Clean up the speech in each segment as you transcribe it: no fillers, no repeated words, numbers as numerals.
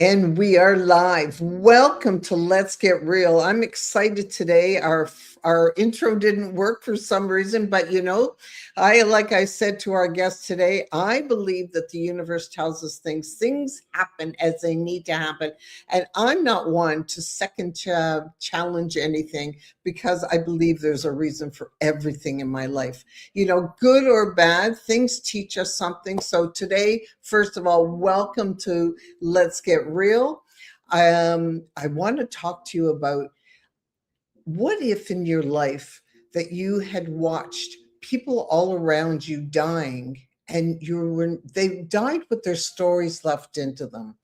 And we are live. Welcome to Let's Get Real. I'm excited today. Our intro didn't work for some reason, but like I said to our guest today, I believe that the universe tells us things happen as they need to happen. And I'm not one to challenge anything because I believe there's a reason for everything in my life. Good or bad, things teach us something. So today, first of all, welcome to Let's Get Real. I want to talk to you about what if in your life that you had watched people all around you dying and they died with their stories left into them.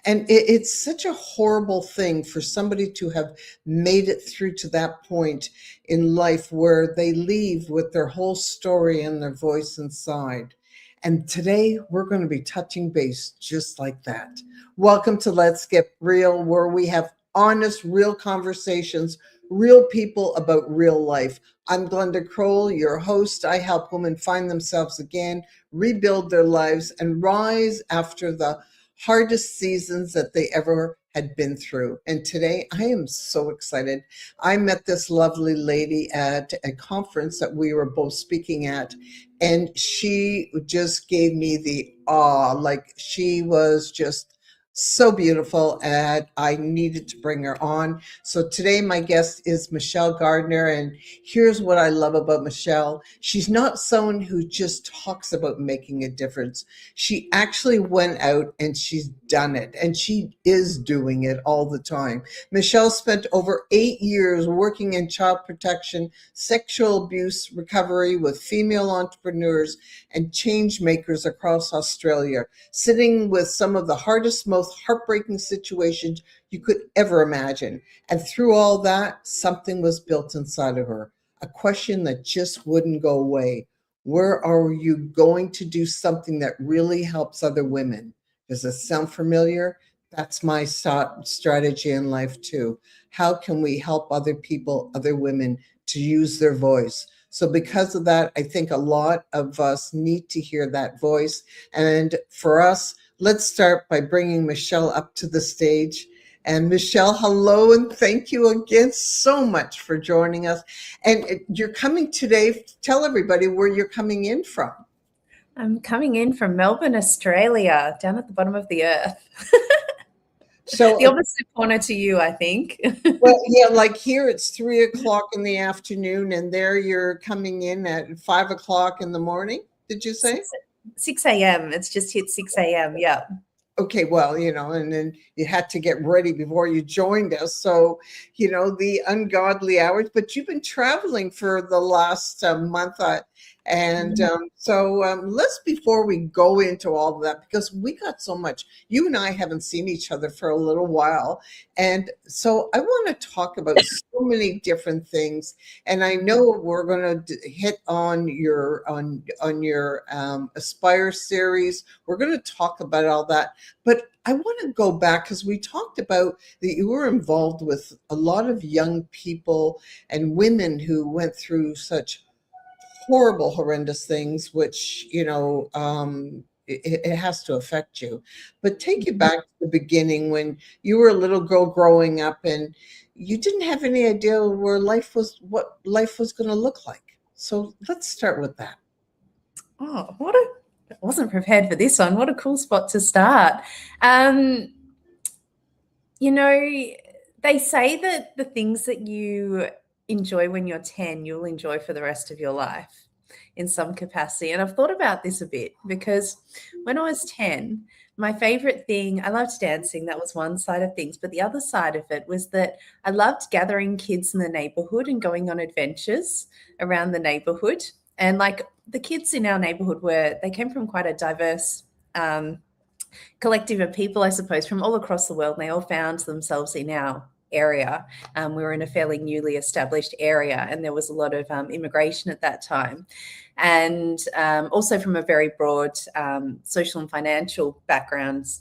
And it's such a horrible thing for somebody to have made it through to that point in life where they leave with their whole story and their voice inside. And today we're going to be touching base just like that. Welcome to Let's Get Real, where we have honest, real conversations, real people about real life. I'm Glenda Kroll, your host. I help women find themselves again, rebuild their lives, and rise after the hardest seasons that they ever had been through. And today I am so excited. I met this lovely lady at a conference that we were both speaking at, and she just gave me the awe. Like, she was just so beautiful, and I needed to bring her on. So today my guest is Michelle Gardiner, and here's what I love about Michelle. She's not someone who just talks about making a difference. She actually went out and she's done it, and she is doing it all the time. Michelle spent over 8 years working in child protection, sexual abuse recovery with female entrepreneurs and change makers across Australia, sitting with some of the hardest, most heartbreaking situations you could ever imagine. And through all that, something was built inside of her, a question that just wouldn't go away. Where are you going to do something that really helps other women? Does it sound familiar? That's my strategy in life too. How can we help other people, other women, to use their voice? So because of that, I think a lot of us need to hear that voice. And for us, let's start by bringing Michelle up to the stage. And Michelle, hello, and thank you again so much for joining us. And you're coming today. Tell everybody where you're coming in from. I'm coming in from Melbourne, Australia, down at the bottom of the earth. So the opposite corner to you, I think. Well, yeah, like here it's 3 o'clock in the afternoon, and there you're coming in at 5 o'clock in the morning. Did you say? 6 a.m. It's just hit 6 a.m. Yeah. Okay, well, and then you had to get ready before you joined us. So, the ungodly hours, but you've been traveling for the last month. Let's, before we go into all of that, because we got so much, you and I haven't seen each other for a little while. And so I want to talk about so many different things. And I know we're going to hit on your Aspire series. We're going to talk about all that. But I want to go back because we talked about that you were involved with a lot of young people and women who went through such horrible, horrendous things, which, it has to affect you. But take you back to the beginning when you were a little girl growing up and you didn't have any idea what life was going to look like. So let's start with that. Oh, I wasn't prepared for this one. What a cool spot to start. They say that the things that you enjoy when you're 10, you'll enjoy for the rest of your life in some capacity. And I've thought about this a bit because when I was 10, my favorite thing, I loved dancing. That was one side of things. But the other side of it was that I loved gathering kids in the neighborhood and going on adventures around the neighborhood. And like the kids in our neighborhood they came from quite a diverse collective of people, I suppose, from all across the world. And they all found themselves in our area. We were in a fairly newly established area, and there was a lot of immigration at that time, and also from a very broad social and financial backgrounds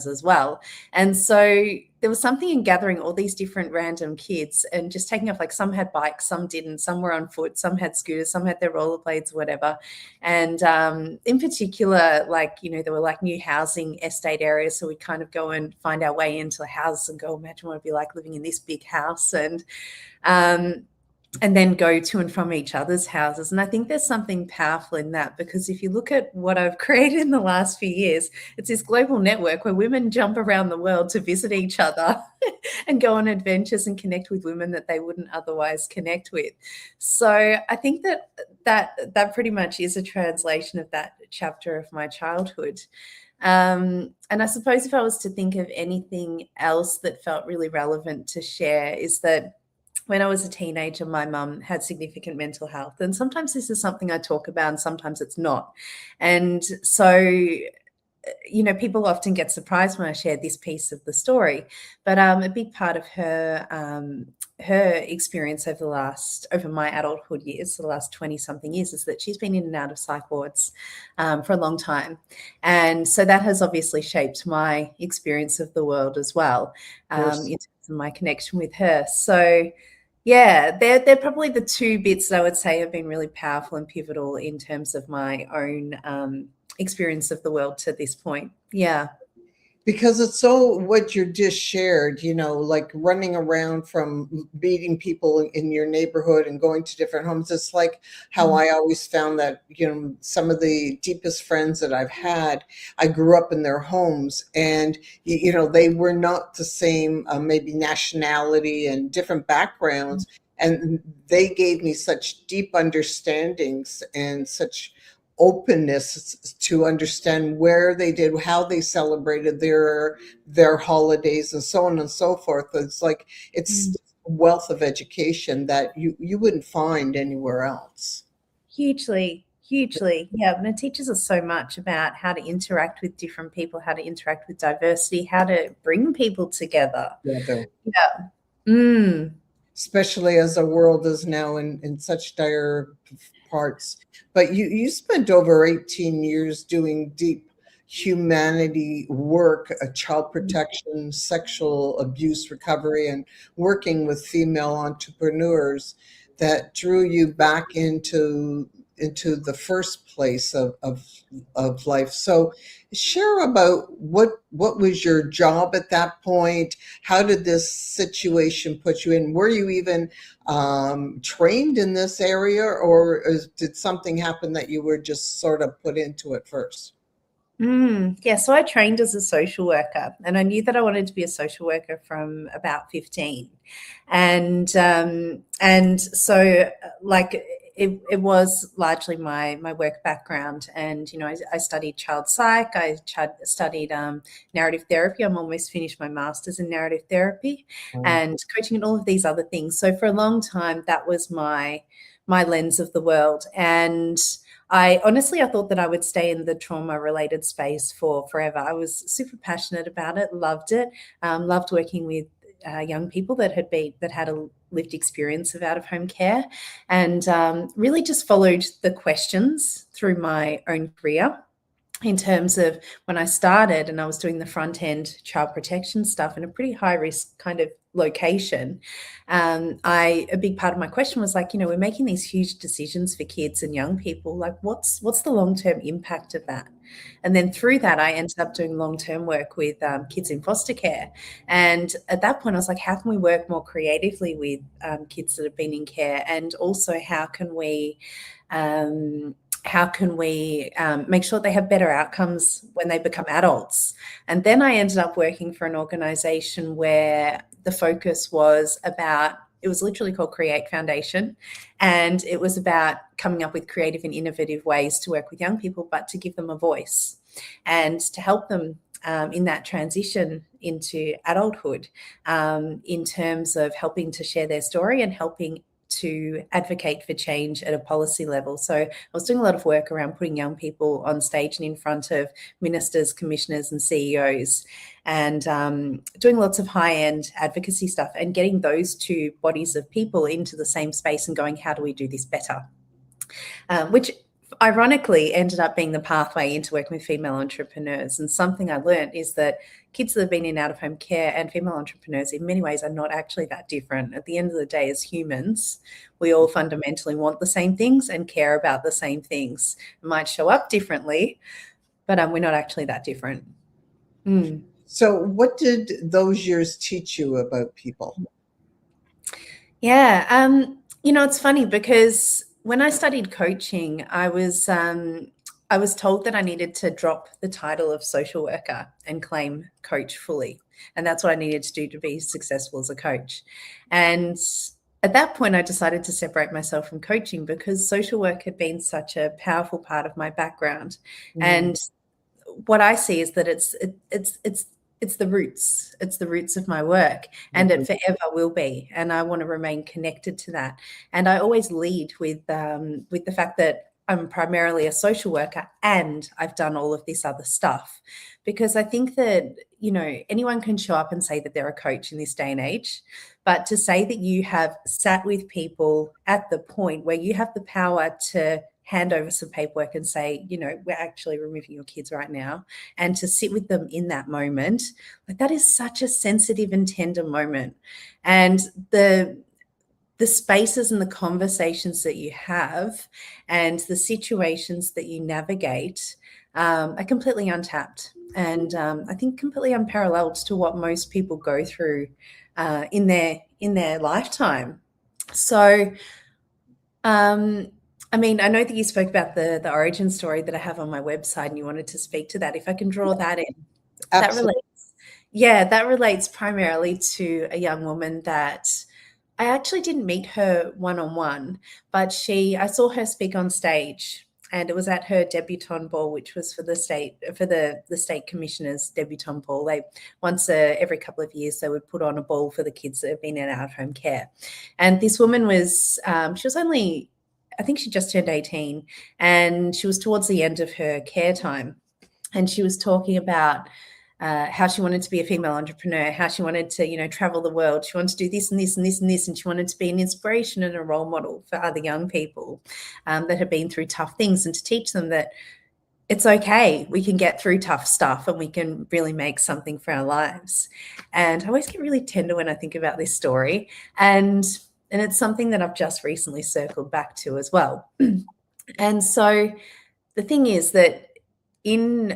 as well. And so there was something in gathering all these different random kids and just taking off. Like some had bikes, some didn't, some were on foot, some had scooters, some had their rollerblades, whatever. And in particular, like, you know, there were like new housing estate areas. So we'd kind of go and find our way into a house and go, imagine what it'd be like living in this big house. And then go to and from each other's houses. And I think there's something powerful in that, because if you look at what I've created in the last few years, it's this global network where women jump around the world to visit each other and go on adventures and connect with women that they wouldn't otherwise connect with. So I think that pretty much is a translation of that chapter of my childhood. And I suppose if I was to think of anything else that felt really relevant to share, is that when I was a teenager, my mum had significant mental health. And sometimes this is something I talk about and sometimes it's not. And so, you know, people often get surprised when I share this piece of the story. But a big part of her experience over my adulthood years, so the last 20-something years, is that she's been in and out of psych wards for a long time. And so that has obviously shaped my experience of the world as well, in terms of my connection with her. So yeah, they're probably the two bits that I would say have been really powerful and pivotal in terms of my own experience of the world to this point. Yeah. Because it's so what you just shared, you know, like running around from meeting people in your neighborhood and going to different homes. It's like how I always found that, you know, some of the deepest friends that I've had, I grew up in their homes, and, you know, they were not the same, maybe nationality and different backgrounds. And they gave me such deep understandings and such openness to understand where they did, how they celebrated their holidays, and so on and so forth. It's like it's a wealth of education that you wouldn't find anywhere else. Hugely. Yeah. And it teaches us so much about how to interact with different people, how to interact with diversity, how to bring people together. Yeah, Yeah. Especially as the world is now in such dire parts. But you spent over 18 years doing deep humanity work, child protection, sexual abuse recovery, and working with female entrepreneurs that drew you back into the first place of life. So share about what was your job at that point? How did this situation put you in? Were you even trained in this area, or did something happen that you were just sort of put into it first? Yeah, so I trained as a social worker, and I knew that I wanted to be a social worker from about 15. And so like it was largely my work background. And, you know, I studied child psych, studied narrative therapy. I'm almost finished my master's in narrative therapy, and coaching and all of these other things. So for a long time, that was my lens of the world. And I thought that I would stay in the trauma-related space for forever. I was super passionate about it, loved it, loved working with young people that had a lived experience of out-of-home care, and really just followed the questions through my own career. In terms of when I started and I was doing the front end child protection stuff in a pretty high risk kind of location, a big part of my question was like, you know, we're making these huge decisions for kids and young people. Like, what's the long term impact of that? And then through that, I ended up doing long term work with kids in foster care. And at that point, I was like, how can we work more creatively with kids that have been in care, and also how can we make sure they have better outcomes when they become adults? And then I ended up working for an organization where the focus was about, it was literally called Create Foundation. And it was about coming up with creative and innovative ways to work with young people, but to give them a voice and to help them in that transition into adulthood, in terms of helping to share their story and helping to advocate for change at a policy level. So I was doing a lot of work around putting young people on stage and in front of ministers, commissioners, and CEOs, and doing lots of high-end advocacy stuff and getting those two bodies of people into the same space and going, how do we do this better? Which ironically ended up being the pathway into working with female entrepreneurs. And something I learned is that kids that have been in out-of-home care and female entrepreneurs in many ways are not actually that different. At the end of the day, as humans, we all fundamentally want the same things and care about the same things. It might show up differently, but we're not actually that different. So what did those years teach you about people? Yeah, it's funny because when I studied coaching, I was told that I needed to drop the title of social worker and claim coach fully. And that's what I needed to do to be successful as a coach. And at that point, I decided to separate myself from coaching because social work had been such a powerful part of my background. And what I see is that it's the roots. It's the roots of my work, and it forever will be. And I want to remain connected to that. And I always lead with the fact that I'm primarily a social worker and I've done all of this other stuff, because I think that, anyone can show up and say that they're a coach in this day and age, but to say that you have sat with people at the point where you have the power to hand over some paperwork and say, we're actually removing your kids right now, and to sit with them in that moment, like, that is such a sensitive and tender moment. And the spaces and the conversations that you have and the situations that you navigate are completely untapped, and I think completely unparalleled to what most people go through in their lifetime. So I know that you spoke about the origin story that I have on my website and you wanted to speak to that. If I can draw that in. Absolutely. That relates primarily to a young woman that I actually didn't meet her one-on-one, but I saw her speak on stage, and it was at her debutante ball, which was for the state commissioners' debutante ball. They once every couple of years they would put on a ball for the kids that have been in out-of-home care. And this woman was she was only, I think she just turned 18, and she was towards the end of her care time, and she was talking about how she wanted to be a female entrepreneur, how she wanted to, travel the world. She wanted to do this and this and this and this, and she wanted to be an inspiration and a role model for other young people that have been through tough things, and to teach them that it's okay. We can get through tough stuff and we can really make something for our lives. And I always get really tender when I think about this story. And it's something that I've just recently circled back to as well. And so the thing is that in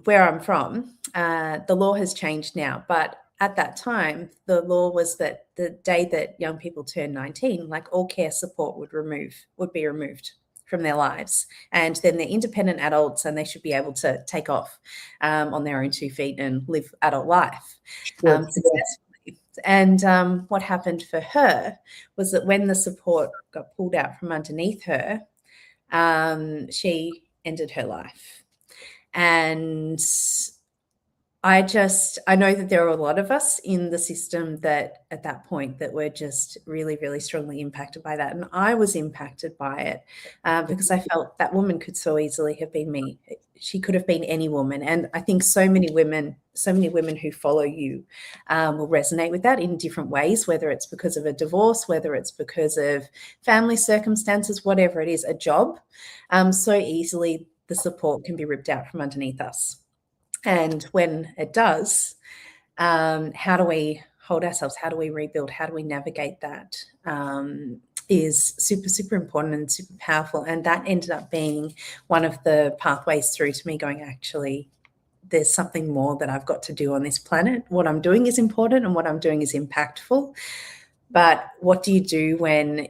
where I'm from, the law has changed now. But at that time, the law was that the day that young people turn 19, like, all care support would be removed from their lives. And then they're independent adults and they should be able to take off on their own 2 feet and live adult life successfully. And what happened for her was that when the support got pulled out from underneath her, she ended her life. And I know that there are a lot of us in the system that at that point that were just really, really strongly impacted by that. And I was impacted by it because I felt that woman could so easily have been me. She could have been any woman. And I think so many women who follow you will resonate with that in different ways, whether it's because of a divorce, whether it's because of family circumstances, whatever it is, a job. So easily the support can be ripped out from underneath us. And when it does, how do we hold ourselves? How do we rebuild? How do we navigate that? Is super, super important and super powerful. And that ended up being one of the pathways through to me going, actually, there's something more that I've got to do on this planet. What I'm doing is important and what I'm doing is impactful. But what do you do when,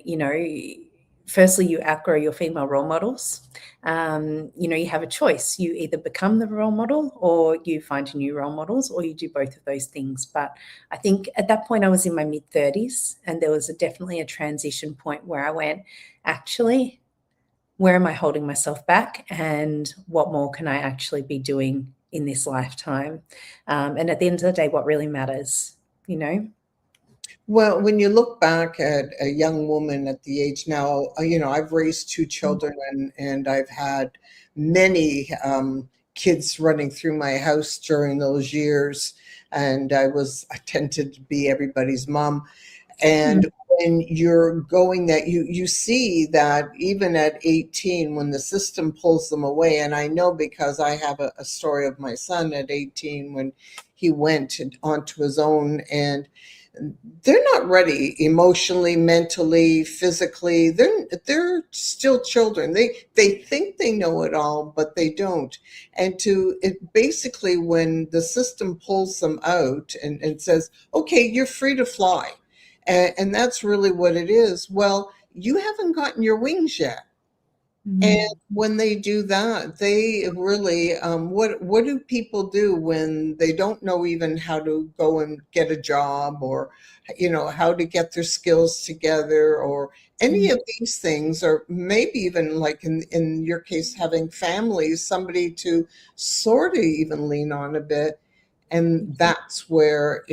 firstly, you outgrow your female role models? You have a choice. You either become the role model or you find new role models, or you do both of those things. But I think at that point I was in my mid-30s, and there was definitely a transition point where I went, actually, where am I holding myself back, and what more can I actually be doing in this lifetime? And at the end of the day, what really matters, Well, when you look back at a young woman at the age now, I've raised 2 children, and I've had many kids running through my house during those years. And I tended to be everybody's mom. And when you're going that you see that even at 18, when the system pulls them away, and I know because I have a story of my son at 18 when he went onto his own, and they're not ready emotionally, mentally, physically. They're still children. They think they know it all, but they don't. And to it basically, when the system pulls them out and says, okay, you're free to fly, and that's really what it is. Well, you haven't gotten your wings yet. And when they do that, they really, what do people do when they don't know even how to go and get a job, or, how to get their skills together, or any of these things, or maybe even like in your case, having families, somebody to sort of even lean on a bit. And that's where,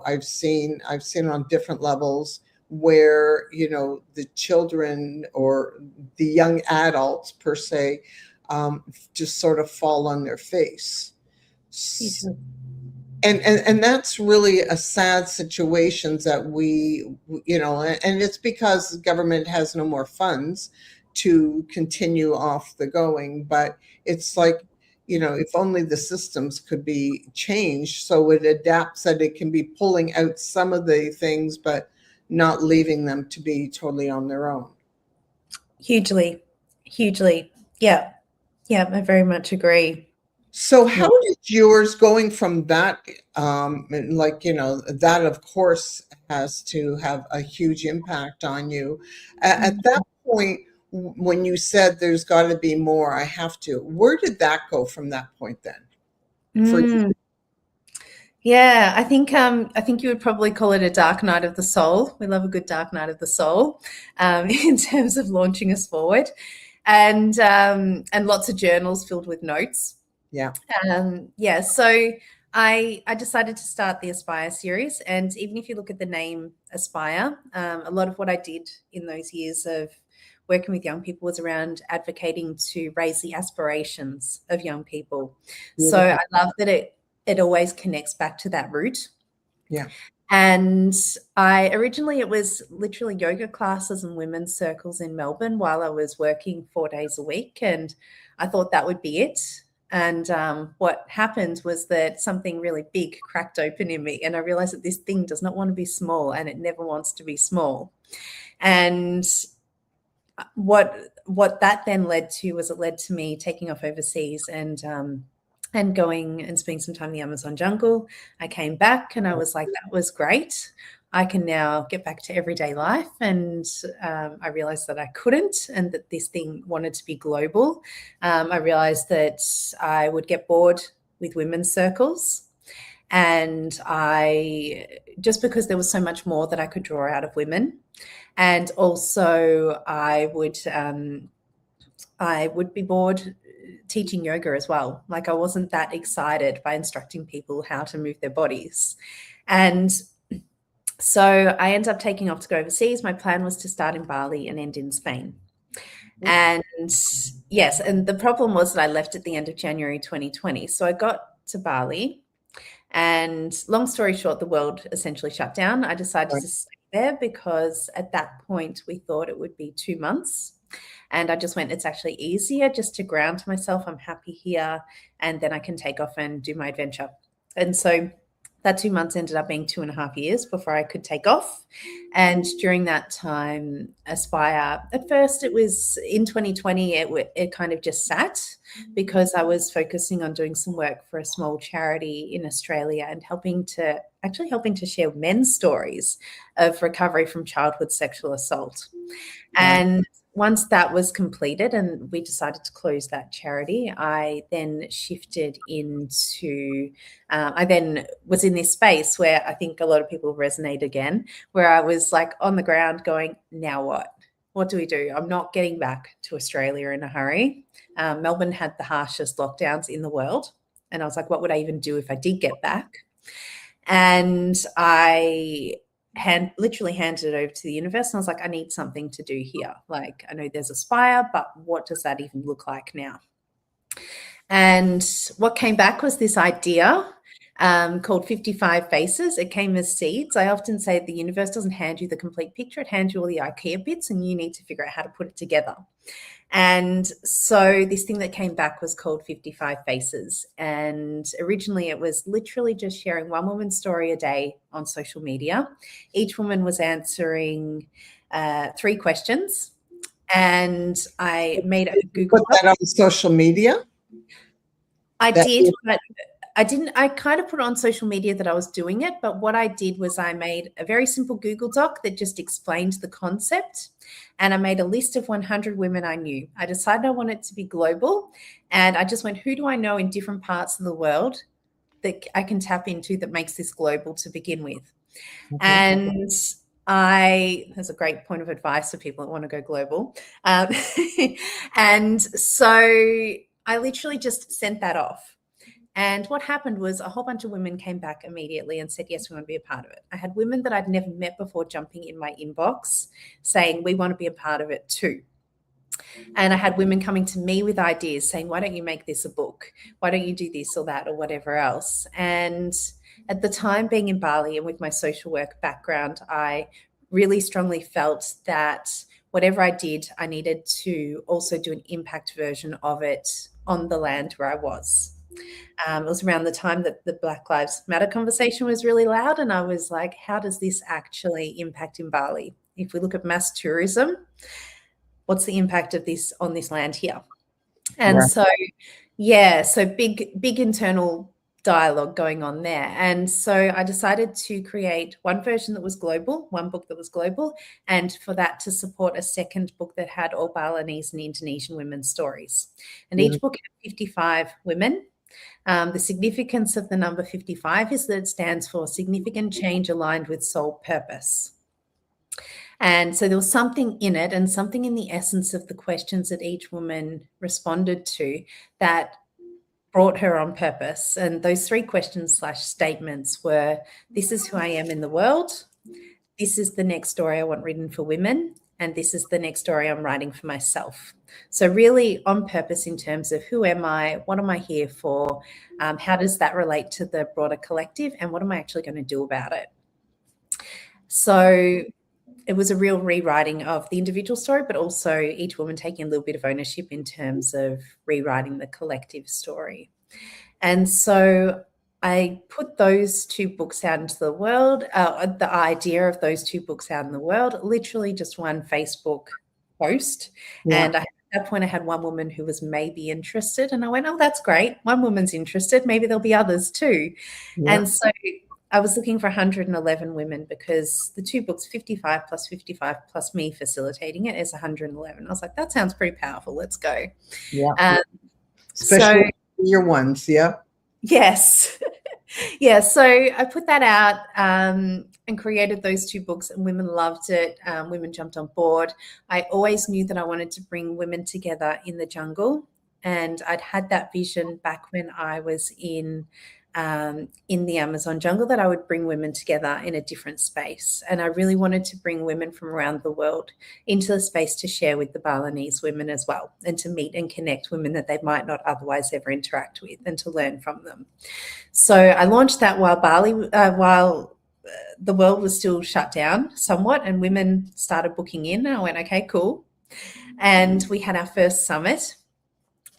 I've seen on different levels where, the children or the young adults per se, just sort of fall on their face. And that's really a sad situation that and it's because the government has no more funds to continue off the going. But it's like, if only the systems could be changed so it adapts, that it can be pulling out some of the things, but not leaving them to be totally on their own. Hugely. Yeah. I very much agree. So how did yours, going from that, that of course has to have a huge impact on you. At that point, when you said there's got to be more, I have to, where did that go from that point then for you? Yeah, I think you would probably call it a dark night of the soul. We love a good dark night of the soul, in terms of launching us forward, and lots of journals filled with notes. Yeah. So I decided to start the Aspire series, and even if you look at the name Aspire, a lot of what I did in those years of working with young people was around advocating to raise the aspirations of young people. So I love that it always connects back to that root. Yeah. And it was literally yoga classes and women's circles in Melbourne while I was working 4 days a week. And I thought that would be it. And what happened was that something really big cracked open in me. And I realized that this thing does not want to be small, and it never wants to be small. And what that then led to was it led to me taking off overseas and going and spending some time in the Amazon jungle. I came back and I was like, that was great. I can now get back to everyday life. And I realized that I couldn't, and that this thing wanted to be global. I realized that I would get bored with women's circles. And just because there was so much more that I could draw out of women. And also I would be bored teaching yoga as well. Like, I wasn't that excited by instructing people how to move their bodies. And so I ended up taking off to go overseas. My plan was to start in Bali and end in Spain. And yes, and the problem was that I left at the end of January 2020. So I got to Bali, and long story short, the world essentially shut down. I decided to stay there because at that point we thought it would be 2 months. And I just went, it's actually easier just to ground myself. I'm happy here. And then I can take off and do my adventure. And so that 2 months ended up being 2.5 years before I could take off. And during that time, Aspire, at first it was in 2020, it kind of just sat because I was focusing on doing some work for a small charity in Australia and helping to share men's stories of recovery from childhood sexual assault. And once that was completed and we decided to close that charity, I then shifted into, I then was in this space where I think a lot of people resonate again, where I was like on the ground going, now what? What do we do? I'm not getting back to Australia in a hurry. Melbourne had the harshest lockdowns in the world. And I was like, what would I even do if I did get back? And I literally handed it over to the universe. And I was like, I need something to do here. Like, I know there's Aspire, but what does that even look like now? And what came back was this idea called 55 Faces. It came as seeds. I often say the universe doesn't hand you the complete picture. It hands you all the IKEA bits and you need to figure out how to put it together. And so this thing that came back was called 55 Faces. And originally it was literally just sharing one woman's story a day on social media. Each woman was answering 3 questions. And I made a Google Put that on social media? I did, but I didn't. I kind of put on social media that I was doing it, but what I did was I made a very simple Google Doc that just explained the concept, and I made a list of 100 women I knew. I decided I wanted it to be global, and I just went, who do I know in different parts of the world that I can tap into that makes this global to begin with? Okay. And that's a great point of advice for people that want to go global. And so I literally just sent that off. And what happened was a whole bunch of women came back immediately and said, yes, we want to be a part of it. I had women that I'd never met before jumping in my inbox saying, we want to be a part of it too. And I had women coming to me with ideas saying, why don't you make this a book? Why don't you do this or that or whatever else? And at the time, being in Bali and with my social work background, I really strongly felt that whatever I did, I needed to also do an impact version of it on the land where I was. It was around the time that the Black Lives Matter conversation was really loud. And I was like, how does this actually impact in Bali? If we look at mass tourism, what's the impact of this on this land here? And so big internal dialogue going on there. And so I decided to create one version that was global, one book that was global, and for that to support a second book that had all Balinese and Indonesian women's stories. And each book had 55 women. The significance of the number 55 is that it stands for significant change aligned with soul purpose. And so there was something in it and something in the essence of the questions that each woman responded to that brought her on purpose. And those 3 questions / statements were, this is who I am in the world. This is the next story I want written for women. And this is the next story I'm writing for myself. So really on purpose in terms of who am I, what am I here for, how does that relate to the broader collective, and what am I actually going to do about it? So it was a real rewriting of the individual story, but also each woman taking a little bit of ownership in terms of rewriting the collective story. And so I put those 2 books out into the world, the idea of those 2 books out in the world, literally just one Facebook post. Yeah. And at that point I had one woman who was maybe interested, and I went, oh, that's great. One woman's interested. Maybe there'll be others too. Yeah. And so I was looking for 111 women because the 2 books, 55 plus 55 plus me facilitating it, is 111. I was like, that sounds pretty powerful. Let's go. Yeah. Especially your ones. Yeah. Yes. Yeah. So I put that out and created those 2 books, and women loved it. Women jumped on board. I always knew that I wanted to bring women together in the jungle. And I'd had that vision back when I was in the Amazon jungle, that I would bring women together in a different space. And I really wanted to bring women from around the world into the space to share with the Balinese women as well, and to meet and connect women that they might not otherwise ever interact with, and to learn from them. So I launched that while the world was still shut down somewhat, and women started booking in. I went, okay, cool. And we had our first summit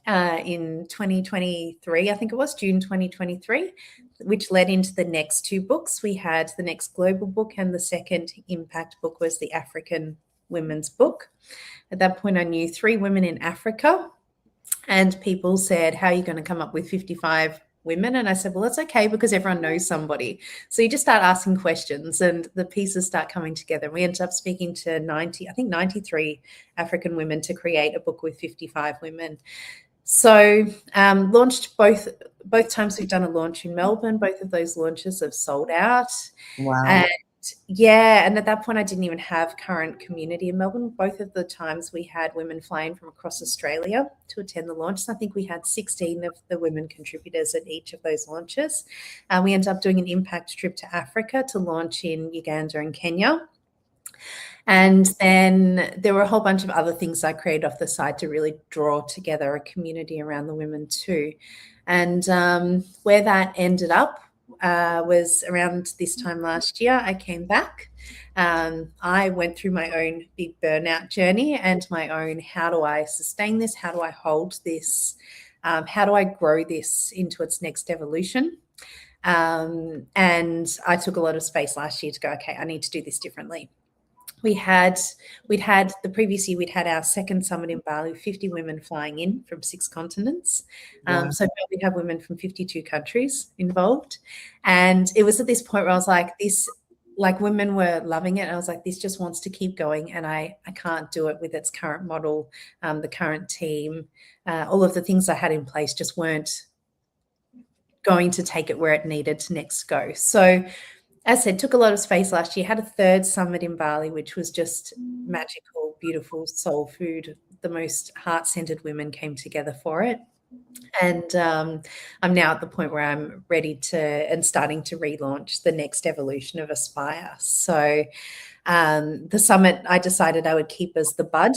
in 2023, I think it was June 2023, which led into the next 2 books. We had the next global book, and the second impact book was the African women's book. At that point, I knew 3 women in Africa, and people said, how are you going to come up with 55 women? And I said, well, that's okay, because everyone knows somebody. So you just start asking questions and the pieces start coming together. We ended up speaking to 93 African women to create a book with 55 women. So launched both times. We've done a launch in Melbourne. Both of those launches have sold out. Wow. And at that point I didn't even have current community in Melbourne. Both of the times we had women flying from across Australia to attend the launch. So I think we had 16 of the women contributors at each of those launches. We ended up doing an impact trip to Africa to launch in Uganda and Kenya. And then there were a whole bunch of other things I created off the side to really draw together a community around the women too. And where that ended up was around this time last year. I came back. I went through my own big burnout journey and my own, how do I sustain this? How do I hold this? How do I grow this into its next evolution? And I took a lot of space last year to go, okay, I need to do this differently. We'd had the previous year, we'd had our second summit in Bali, 50 women flying in from 6 continents. Wow. So we have women from 52 countries involved. And it was at this point where I was like, women were loving it. And I was like, this just wants to keep going. And I can't do it with its current model, the current team. All of the things I had in place just weren't going to take it where it needed to next go. So as I said, took a lot of space last year, had a third summit in Bali, which was just magical, beautiful soul food. The most heart-centered women came together for it. And I'm now at the point where I'm ready to and starting to relaunch the next evolution of Aspire. So the summit, I decided I would keep as the bud,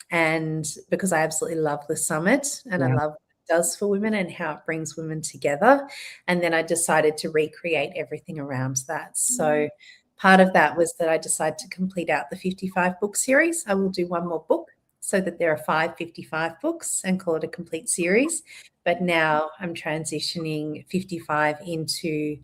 and because I absolutely love the summit and I love does for women and how it brings women together. And then I decided to recreate everything around that. So part of that was that I decided to complete out the 55 book series. I will do one more book so that there are 55 books and call it a complete series. But now I'm transitioning 55 into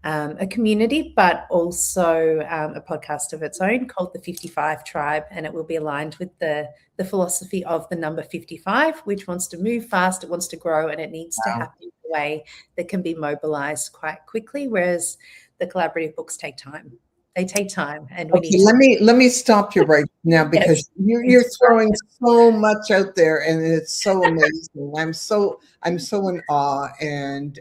a community, but also a podcast of its own called the 55 Tribe, and it will be aligned with the philosophy of the number 55, which wants to move fast, it wants to grow, and it needs to happen in a way that can be mobilized quite quickly, whereas the collaborative books take time. They take time, and we need let me stop you right now because you're throwing so much out there, and it's so amazing. I'm so in awe, and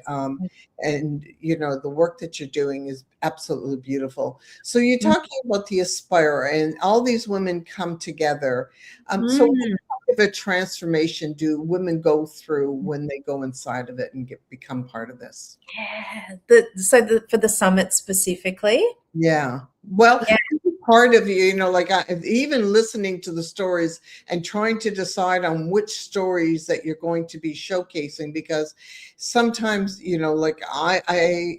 you know, the work that you're doing is absolutely beautiful. So you're talking about the Aspire, and all these women come together. So what kind of a transformation do women go through when they go inside of it and become part of this? Yeah, for the summit specifically. Yeah. Well, part of you know, like even listening to the stories and trying to decide on which stories that you're going to be showcasing, because sometimes, you know, like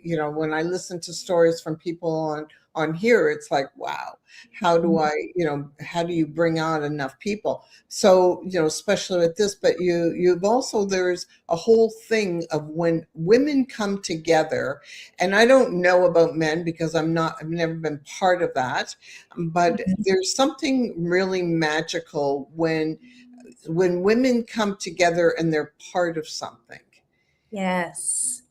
you know, when I listen to stories from people on here, it's like, wow, how do I, you know, how do you bring on enough people? So, you know, especially with this, but you've also, there's a whole thing of when women come together, and I don't know about men because I've never been part of that, but there's something really magical when women come together and they're part of something. Yes.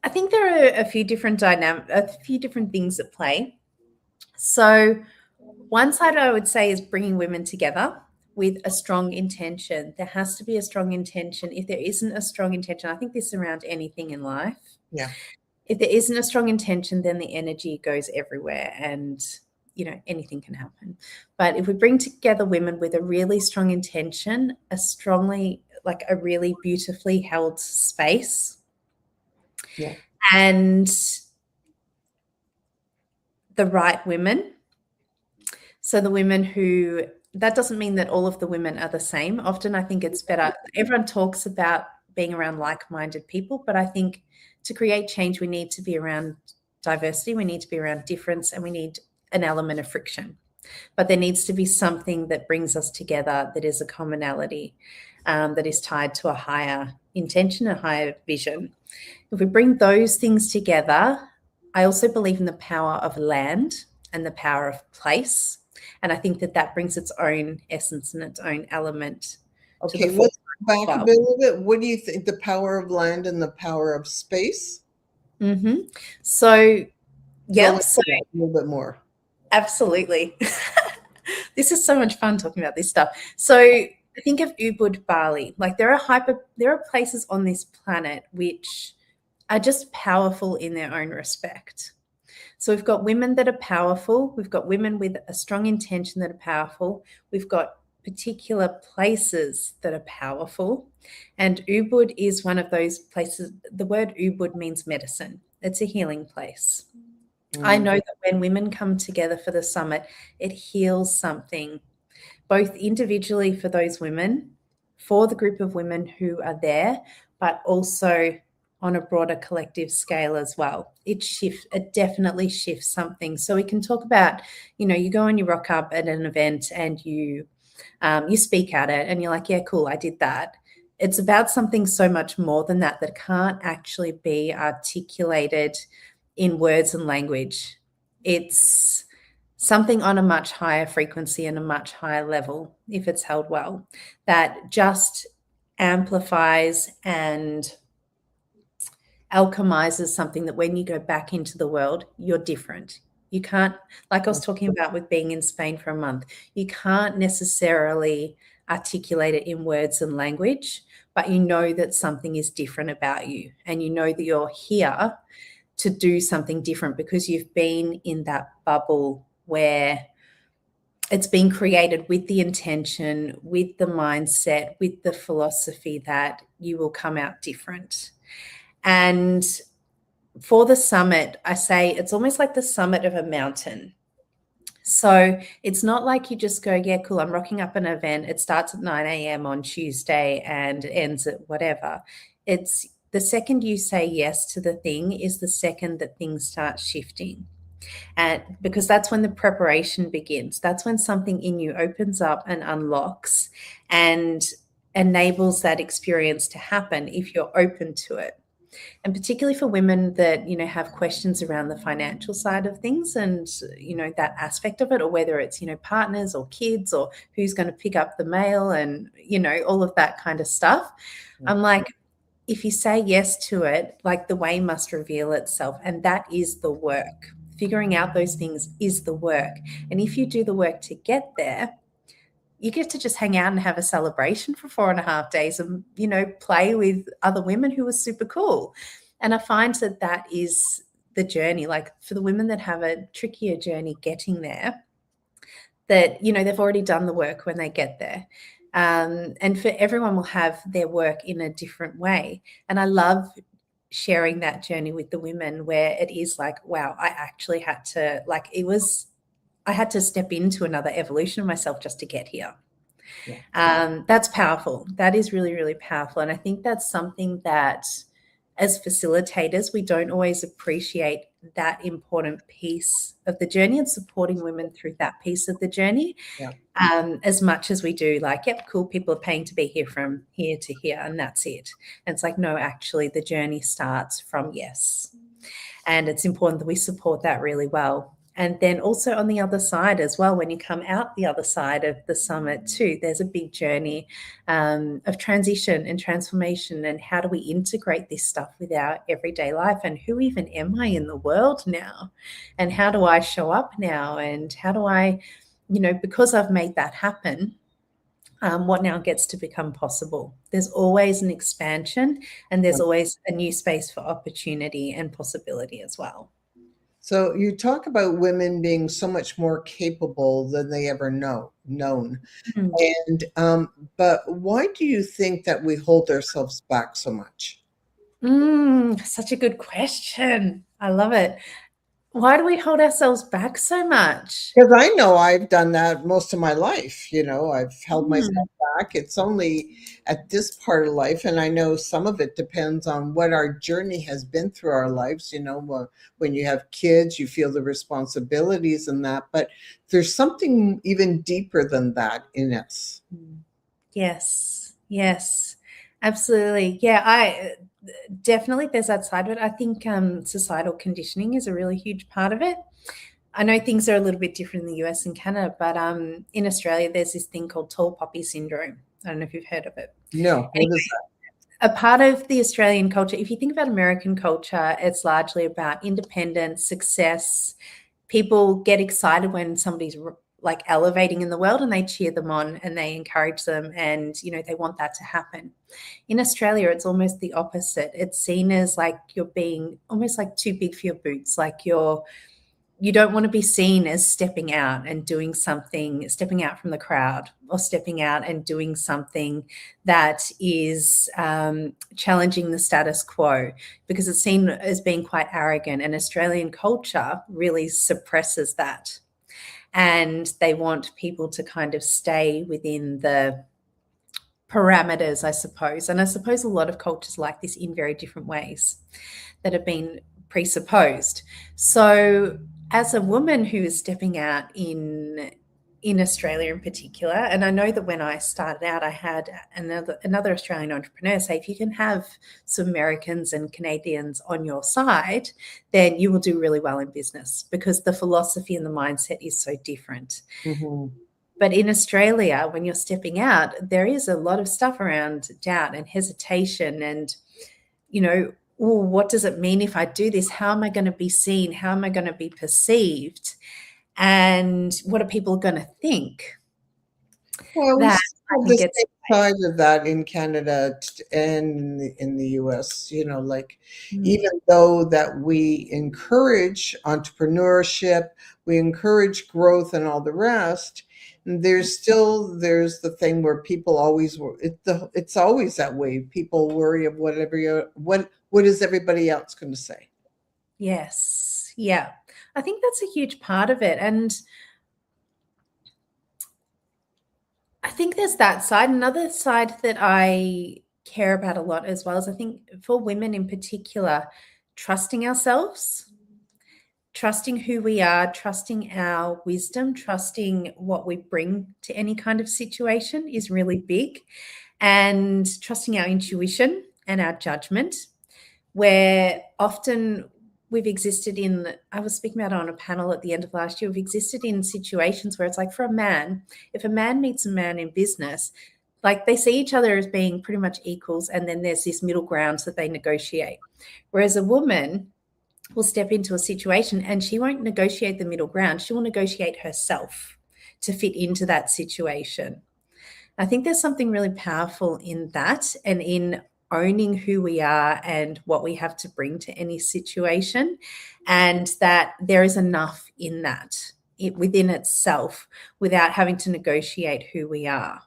I think there are a few different things at play. So one side I would say is bringing women together with a strong intention. There has to be a strong intention. If there isn't a strong intention, I think this is around anything in life. Yeah. If there isn't a strong intention, then the energy goes everywhere and, you know, anything can happen. But if we bring together women with a really strong intention, a really beautifully held space, and the right women. So the women who, that doesn't mean that all of the women are the same. Often I think it's better. Everyone talks about being around like-minded people, but I think to create change, we need to be around diversity, we need to be around difference, and we need an element of friction. But there needs to be something that brings us together that is a commonality, that is tied to a higher intention, a higher vision. If we bring those things together, I also believe in the power of land and the power of place. And I think that brings its own essence and its own element. Okay, let's go back a bit. What do you think? The power of land and the power of space? So, yeah. So a little bit more. Absolutely. This is so much fun talking about this stuff. So think of Ubud, Bali. Like there are places on this planet which are just powerful in their own respect. So we've got women that are powerful. We've got women with a strong intention that are powerful. We've got particular places that are powerful. And Ubud is one of those places. The word Ubud means medicine. It's a healing place. I know that when women come together for the summit, it heals something, both individually for those women, for the group of women who are there, but also on a broader collective scale as well. It definitely shifts something. So we can talk about, you go and you rock up at an event and you speak at it and you're like, yeah, cool, I did that. It's about something so much more than that can't actually be articulated in words and language. It's something on a much higher frequency and a much higher level, if it's held well, that just amplifies and alchemizes something that when you go back into the world, you're different. You can't, like I was talking about with being in Spain for a month, you can't necessarily articulate it in words and language, but you know that something is different about you. And you know that you're here to do something different because you've been in that bubble where it's been created with the intention, with the mindset, with the philosophy that you will come out different. And for the summit, I say it's almost like the summit of a mountain. So it's not like you just go, yeah, cool, I'm rocking up an event. It starts at 9 a.m. on Tuesday and ends at whatever. It's the second you say yes to the thing is the second that things start shifting. And because that's when the preparation begins. That's when something in you opens up and unlocks and enables that experience to happen if you're open to it. And particularly for women that, have questions around the financial side of things and, that aspect of it, or whether it's, partners or kids or who's going to pick up the mail and, all of that kind of stuff. I'm like, if you say yes to it, like the way must reveal itself. And that is the work. Figuring out those things is the work. And if you do the work to get there, you get to just hang out and have a celebration for 4.5 days and, play with other women who are super cool. And I find that is the journey. Like for the women that have a trickier journey getting there, that, they've already done the work when they get there. And for everyone will have their work in a different way. And I love sharing that journey with the women where it is like, wow, I actually had to, I had to step into another evolution of myself just to get here. Yeah. That's powerful. That is really, really powerful. And I think that's something that as facilitators, we don't always appreciate that important piece of the journey and supporting women through that piece of the journey. Yeah. As much as we do, like, yep, cool, people are paying to be here from here to here, and that's it. And it's like, no, actually, the journey starts from yes. And it's important that we support that really well. And then also on the other side as well, when you come out the other side of the summit too, there's a big journey of transition and transformation. And how do we integrate this stuff with our everyday life? And who even am I in the world now? And how do I show up now? And how do I, because I've made that happen, what now gets to become possible? There's always an expansion and there's always a new space for opportunity and possibility as well. So you talk about women being so much more capable than they ever known. Mm-hmm. And but why do you think that we hold ourselves back so much? Such a good question. I love it. Why do we hold ourselves back so much? Because I know I've done that most of my life. I've held myself back. It's only at this part of life. And I know some of it depends on what our journey has been through our lives. When you have kids, you feel the responsibilities and that. But there's something even deeper than that in us. Yes, absolutely. Yeah, I definitely, there's that side of it. I think societal conditioning is a really huge part of it. I know things are a little bit different in the US and Canada, but in Australia, there's this thing called tall poppy syndrome. I don't know if you've heard of it. No, what is that? A part of the Australian culture, if you think about American culture, it's largely about independence, success. People get excited when somebody's like elevating in the world and they cheer them on and they encourage them and, they want that to happen. In Australia, it's almost the opposite. It's seen as like you're being almost like too big for your boots. Like you don't want to be seen as stepping out and doing something, stepping out from the crowd or stepping out and doing something that is challenging the status quo, because it's seen as being quite arrogant, and Australian culture really suppresses that. And they want people to kind of stay within the parameters, I suppose. And I suppose a lot of cultures like this in very different ways that have been presupposed. So as a woman who is stepping out in Australia in particular, and I know that when I started out, I had another Australian entrepreneur say, if you can have some Americans and Canadians on your side, then you will do really well in business because the philosophy and the mindset is so different. Mhm. But in Australia, when you're stepping out, there is a lot of stuff around doubt and hesitation and, oh, what does it mean if I do this? How am I going to be seen? How am I going to be perceived? And what are people going to think? Well, we That still I have think the gets same side of that in Canada and in the US, like even though that we encourage entrepreneurship, we encourage growth and all the rest, there's the thing where people always it's always that way. People worry of what is everybody else going to say? Yes. Yeah. I think that's a huge part of it. And I think there's that side. Another side that I care about a lot as well is I think for women in particular, trusting ourselves, trusting who we are, trusting our wisdom, trusting what we bring to any kind of situation is really big, and trusting our intuition and our judgment, where often I was speaking about it on a panel at the end of last year, we've existed in situations where it's like for a man, if a man meets a man in business, like they see each other as being pretty much equals, and then there's this middle ground that they negotiate. Whereas a woman will step into a situation and she won't negotiate the middle ground. She will negotiate herself to fit into that situation. I think there's something really powerful in that and in owning who we are and what we have to bring to any situation, and that there is enough in that within itself without having to negotiate who we are.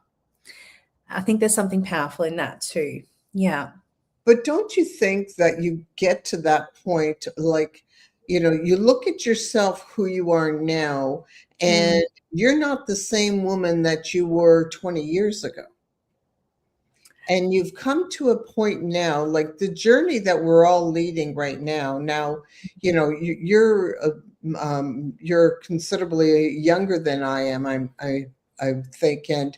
I think there's something powerful in that too. Yeah. But don't you think that you get to that point, like, you look at yourself, who you are now, Mm. and you're not the same woman that you were 20 years ago. And you've come to a point now, like the journey that we're all leading right now. Now, you're considerably younger than I am. I think, and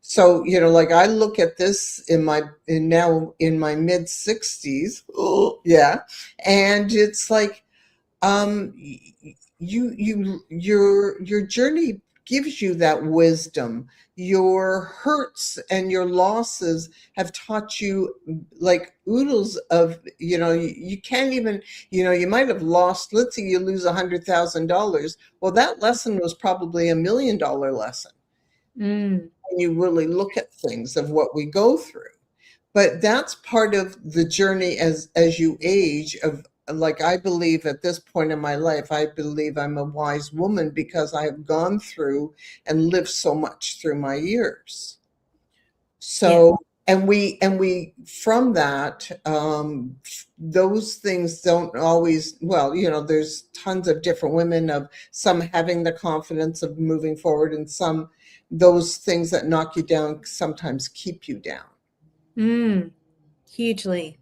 so, like I look at this now in my mid 60s. Yeah. And it's like, your journey gives you that wisdom. Your hurts and your losses have taught you like oodles of, you can't even, you might have lost, let's say you lose $100,000. Well, that lesson was probably $1 million lesson. Mm. And you really look at things of what we go through. But that's part of the journey as you age of, like, I believe at this point in my life, I believe I'm a wise woman because I have gone through and lived so much through my years. Yeah. So, and we from that, those things don't always, well, there's tons of different women, of some having the confidence of moving forward, and some, those things that knock you down sometimes keep you down. Mm. Hugely. Right.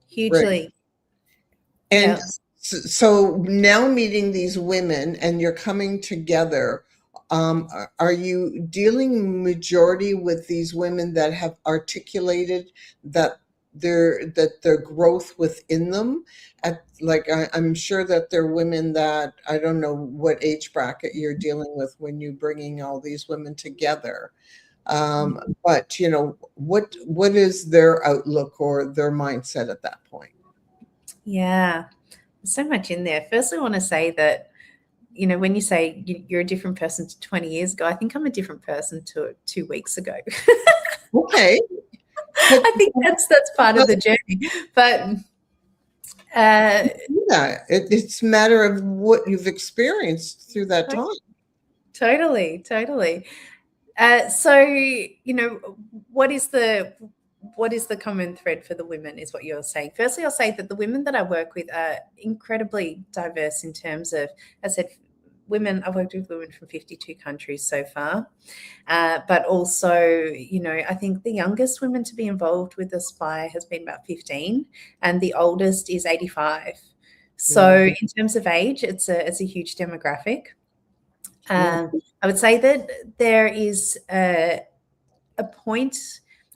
Hugely. And Yeah. so now meeting these women and you're coming together, are you dealing majority with these women that have articulated that their growth within them? I'm sure that there are women that, I don't know what age bracket you're dealing with when you're bringing all these women together. But what is their outlook or their mindset at that point? Yeah. There's so much in there. Firstly, I want to say that, when you say you're a different person to 20 years ago, I think I'm a different person to 2 weeks ago. Okay. But I think that's part of the journey. But yeah, it's a matter of what you've experienced through that time. totally, totally. So, what is the common thread for the women is what you're saying. Firstly, I'll say that the women that I work with are incredibly diverse in terms of, as I said, women, I've worked with women from 52 countries so far. But also, you know, I think the youngest women to be involved with Aspire has been about 15, and the oldest is 85. So Yeah. in terms of age, it's a huge demographic. Yeah. I would say that there is a point,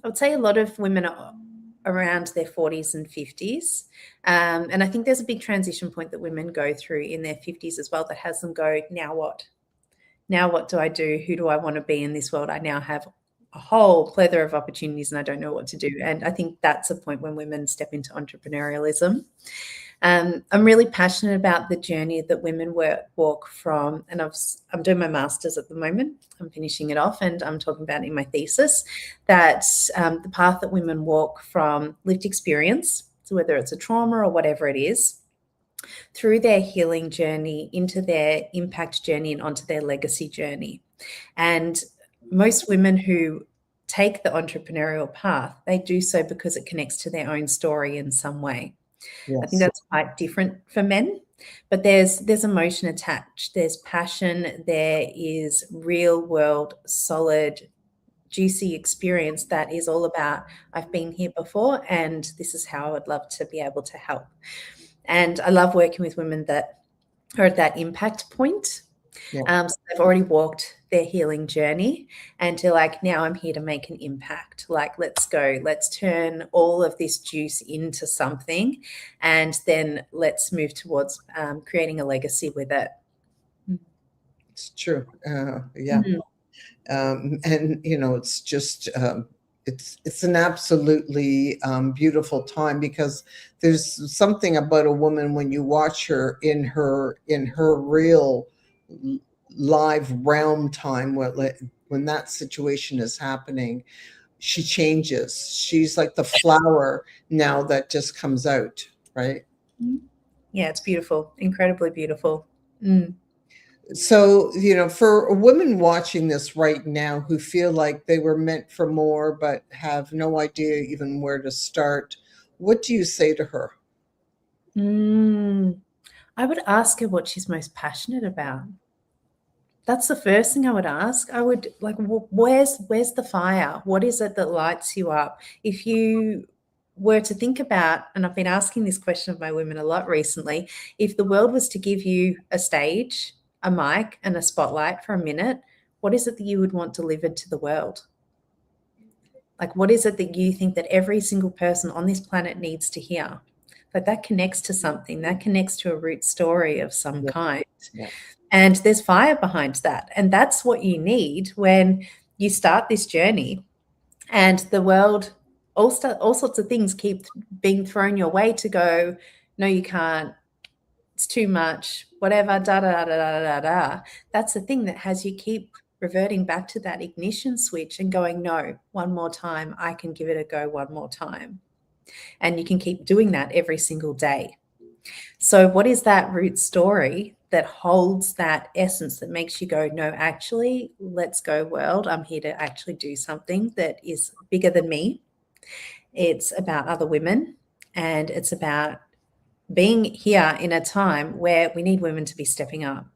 I would say a lot of women are around their 40s and 50s. And I think there's a big transition point that women go through in their 50s as well that has them go, now what? Now what do I do? Who do I want to be in this world? I now have a whole plethora of opportunities and I don't know what to do. And I think that's a point when women step into entrepreneurialism. I'm really passionate about the journey that women walk from, and I'm doing my master's at the moment. I'm finishing it off, and I'm talking about in my thesis that the path that women walk from lived experience, so whether it's a trauma or whatever it is, through their healing journey into their impact journey and onto their legacy journey. And most women who take the entrepreneurial path, they do so because it connects to their own story in some way. I think Yes. that's quite different for men, but there's emotion attached, there's passion, there is real world, solid, juicy experience that is all about, I've been here before and this is how I would love to be able to help. And I love working with women that are at that impact point. Yeah. So they've already walked their healing journey and to like, now I'm here to make an impact. Like, let's go, let's turn all of this juice into something and then let's move towards creating a legacy with it. It's true. Yeah. Mhm. And you know, it's just it's an absolutely beautiful time because there's something about a woman when you watch her in her real live realm time when that situation is happening, she changes. She's like the flower now that just comes out, right? Yeah, it's beautiful, incredibly beautiful. Mm. So, you know, for women watching this right now who feel like they were meant for more but have no idea even where to start, what do you say to her? Mm. I would ask her what she's most passionate about. That's the first thing I would ask. I would like, where's the fire? What is it that lights you up? If you were to think about, and I've been asking this question of my women a lot recently, if the world was to give you a stage, a mic, and a spotlight for a minute, what is it that you would want delivered to the world? Like, what is it that you think that every single person on this planet needs to hear? Like, that connects to something, that connects to a root story of some Yeah, kind. yeah, And there's fire behind that. And that's what you need when you start this journey and the world, all sorts of things keep being thrown your way to go, no, you can't, it's too much, whatever, da da da da da da. That's the thing that has you keep reverting back to that ignition switch and going, no, one more time, I can give it a go one more time. And you can keep doing that every single day. So, what is that root story that holds that essence that makes you go, no, actually, let's go, world. I'm here to actually do something that is bigger than me. It's about other women and it's about being here in a time where we need women to be stepping up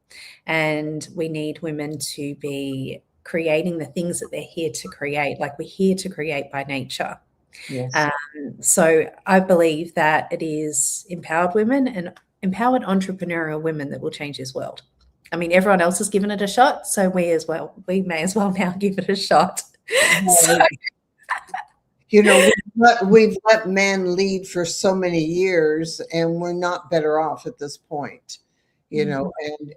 and we need women to be creating the things that they're here to create. Like, we're here to create by nature. yes. So I believe that it is empowered women and empowered entrepreneurial women that will change this world. I mean, everyone else has given it a shot, so we may as well now give it a shot. So, You know, we've let man lead for so many years, and we're not better off at this point. You know,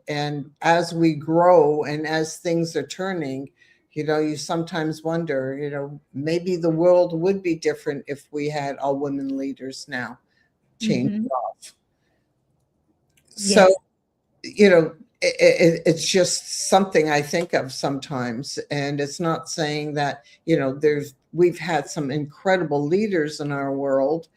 and as we grow and as things are turning, you know, you sometimes wonder, you know, maybe the world would be different if we had all women leaders now. Change mhm. off. So, Yes. you know, it's just something I think of sometimes. And it's not saying that, you know, we've had some incredible leaders in our world.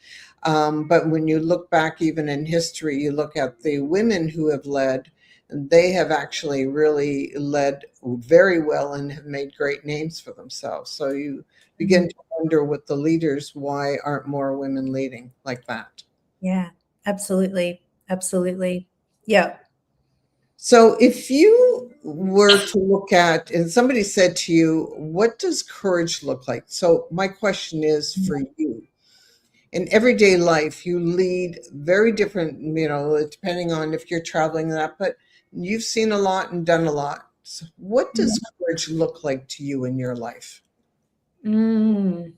But when you look back even in history, you look at the women who have led, they have actually really led very well and have made great names for themselves. So you begin Mhm. to wonder with the leaders, why aren't more women leading like that? Yeah, absolutely. Absolutely. Yeah. So if you were to look at, and somebody said to you, what does courage look like? So my question is for you. In everyday life, you lead very different, depending on if you're traveling and that, but you've seen a lot and done a lot. So what does courage look like to you in your life? Mm.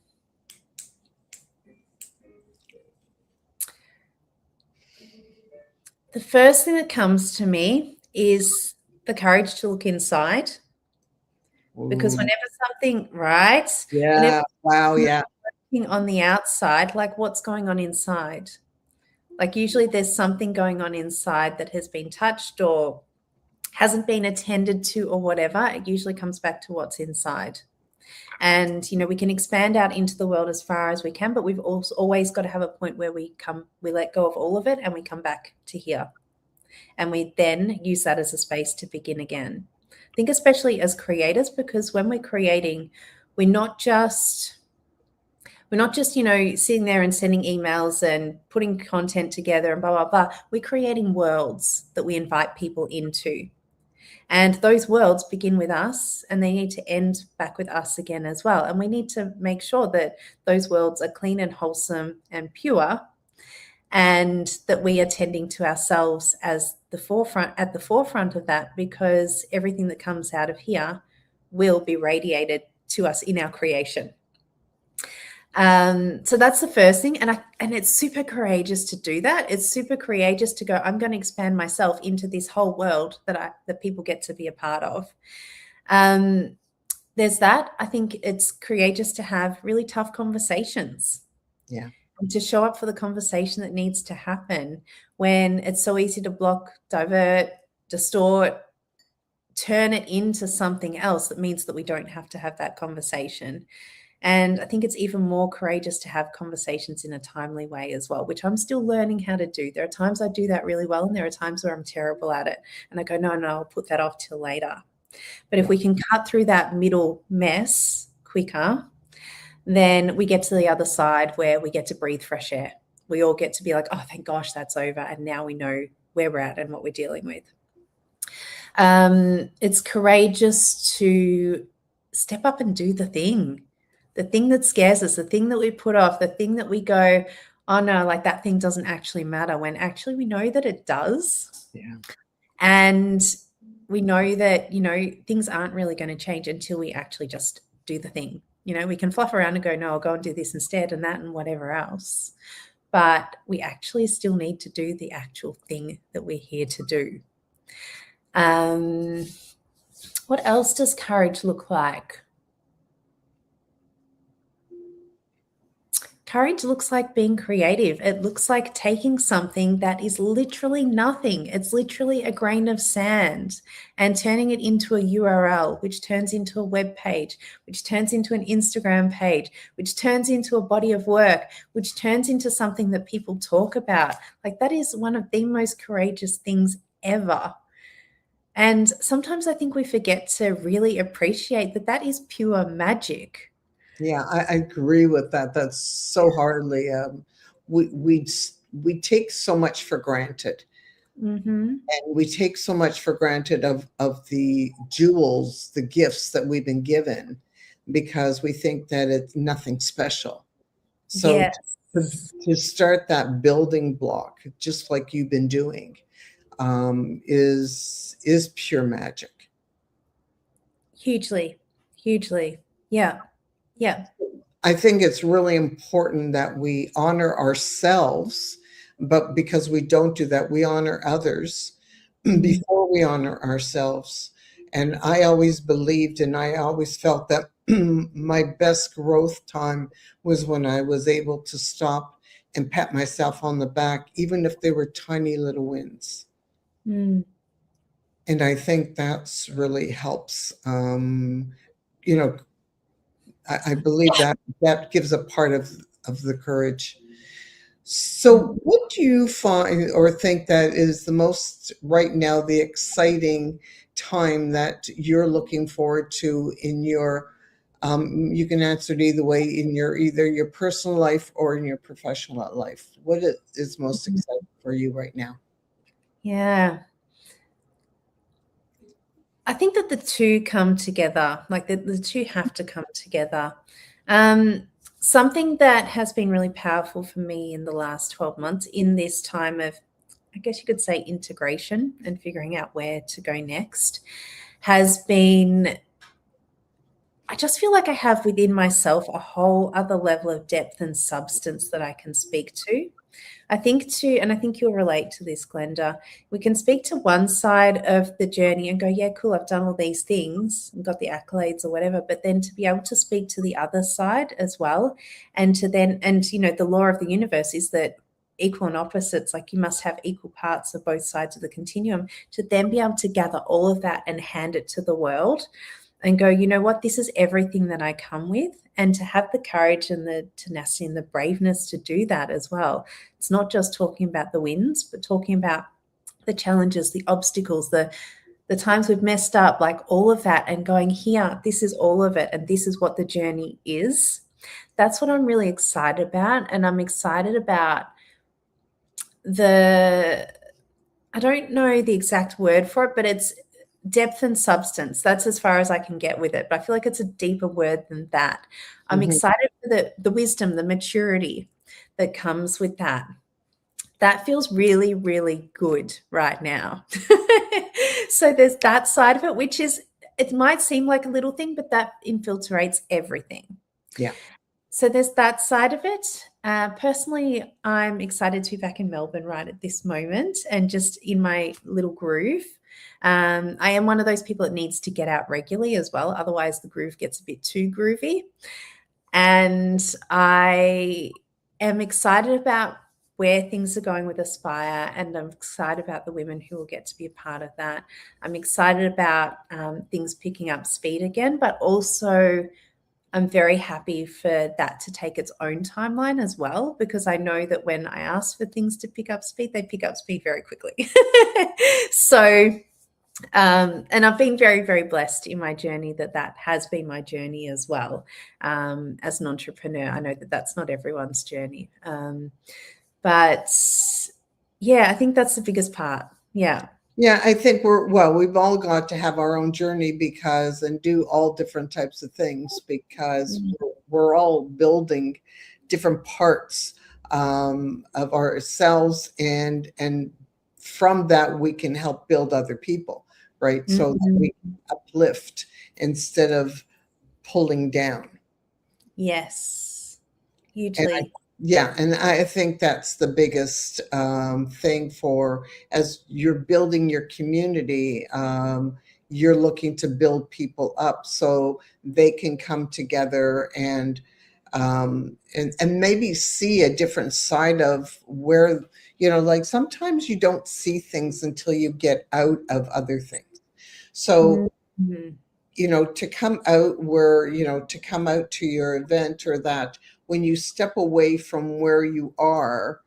The first thing that comes to me is the courage to look inside, because Ooh, whenever something, right? Whenever yeah. Wow. something's Yeah. working on the outside, like what's going on inside? Like usually there's something going on inside that has been touched or hasn't been attended to or whatever. It usually comes back to what's inside. And we can expand out into the world as far as we can, but we've also always got to have a point where we let go of all of it and we come back to here. And we then use that as a space to begin again. I think especially as creators, because when we're creating, we're not just sitting there and sending emails and putting content together and blah blah blah. We're creating worlds that we invite people into, and those worlds begin with us and they need to end back with us again as well. And we need to make sure that those worlds are clean and wholesome and pure, and that we are tending to ourselves as at the forefront of that, because everything that comes out of here will be radiated to us in our creation. So that's the first thing, and it's super courageous to do that. It's super courageous to go, I'm going to expand myself into this whole world that people get to be a part of. There's that. I think it's courageous to have really tough conversations. Yeah. And to show up for the conversation that needs to happen when it's so easy to block, divert, distort, turn it into something else that means that we don't have to have that conversation. And I think it's even more courageous to have conversations in a timely way as well, which I'm still learning how to do. There are times I do that really well, and there are times where I'm terrible at it. And I go, no, I'll put that off till later. But if we can cut through that middle mess quicker, then we get to the other side where we get to breathe fresh air. We all get to be like, oh, thank gosh, that's over. And now we know where we're at and what we're dealing with. It's courageous to step up and do the thing that scares us, the thing that we put off, the thing that we go, oh no, like that thing doesn't actually matter, when actually we know that it does. Yeah. And we know that, things aren't really going to change until we actually just do the thing. We can fluff around and go, no, I'll go and do this instead and that and whatever else. But we actually still need to do the actual thing that we're here to do. What else does courage look like? Courage looks like being creative. It looks like taking something that is literally nothing. It's literally a grain of sand, and turning it into a URL, which turns into a web page, which turns into an Instagram page, which turns into a body of work, which turns into something that people talk about. Like, that is one of the most courageous things ever. And sometimes I think we forget to really appreciate that is pure magic. Yeah, I agree with that. That's so hardly. We take so much for granted, Mm-hmm. and we take so much for granted of the jewels, the gifts that we've been given, because we think that it's nothing special. So Yes. to start that building block, just like you've been doing, is pure magic. Hugely. Hugely. Yeah. Yeah. I think it's really important that we honor ourselves, but because we don't do that, we honor others Mm. before we honor ourselves. And I always believed and I always felt that my best growth time was when I was able to stop and pat myself on the back, even if they were tiny little wins. Mm. And I think that's really helps. You know, I believe that that gives a part of the courage. Mm. So, what do you find or think that is the most right now the exciting time that you're looking forward to in your? You can answer it either way in your either your personal life or in your professional life. What is most exciting for you right now? Yeah. I think that the two come together, like the two have to come together. Um, Something that has been really powerful for me in the last 12 months in this time of, I guess you could say, integration and figuring out where to go next has been, I just feel like I have within myself a whole other level of depth and substance that I can speak to. And I think you'll relate to this, Glenda. We can speak to one side of the journey and go, yeah, cool, I've done all these things and got the accolades or whatever. But then to be able to speak to the other side as well, and to then, and you know, the law of the universe is that equal and opposites, like you must have equal parts of both sides of the continuum, to then be able to gather all of that and hand it to the world and go, you know what, this is everything that I come with. And to have the courage and the tenacity and the braveness to do that as well. It's not just talking about the wins, but talking about the challenges, the obstacles, the times we've messed up, like all of that, and going, here, this is all of it, and this is what the journey is. That's what I'm really excited about. And I'm excited about I don't know the exact word for it, but it's depth and substance. That's as far as I can get with it. But I feel like it's a deeper word than that. I'm Mhm. excited for the wisdom, the maturity that comes with that. That feels really, really good right now. So there's that side of it, which is, it might seem like a little thing, but that infiltrates everything. Yeah. So there's that side of it. Personally, I'm excited to be back in Melbourne right at this moment and just in my little groove. I am one of those people that needs to get out regularly as well. Otherwise, the groove gets a bit too groovy. And I am excited about where things are going with Aspire, and I'm excited about the women who will get to be a part of that. I'm excited about things picking up speed again, but also I'm very happy for that to take its own timeline as well, because I know that when I ask for things to pick up speed, they pick up speed very quickly. So, and I've been very, very blessed in my journey that has been my journey as well. As an entrepreneur, I know that that's not everyone's journey. But yeah, I think that's the biggest part. Yeah. Yeah, I think we've all got to have our own journey and do all different types of things because Mm. we're all building different parts of ourselves, and from that we can help build other people, right? So that we Mhm. uplift instead of pulling down. Yes, And I, hugely. yeah, and I think that's the biggest thing for as you're building your community. You're looking to build people up so they can come together and maybe see a different side of where, like sometimes you don't see things until you get out of other things. So Mhm. to come out to come out to your event, or that when you step away from where you are,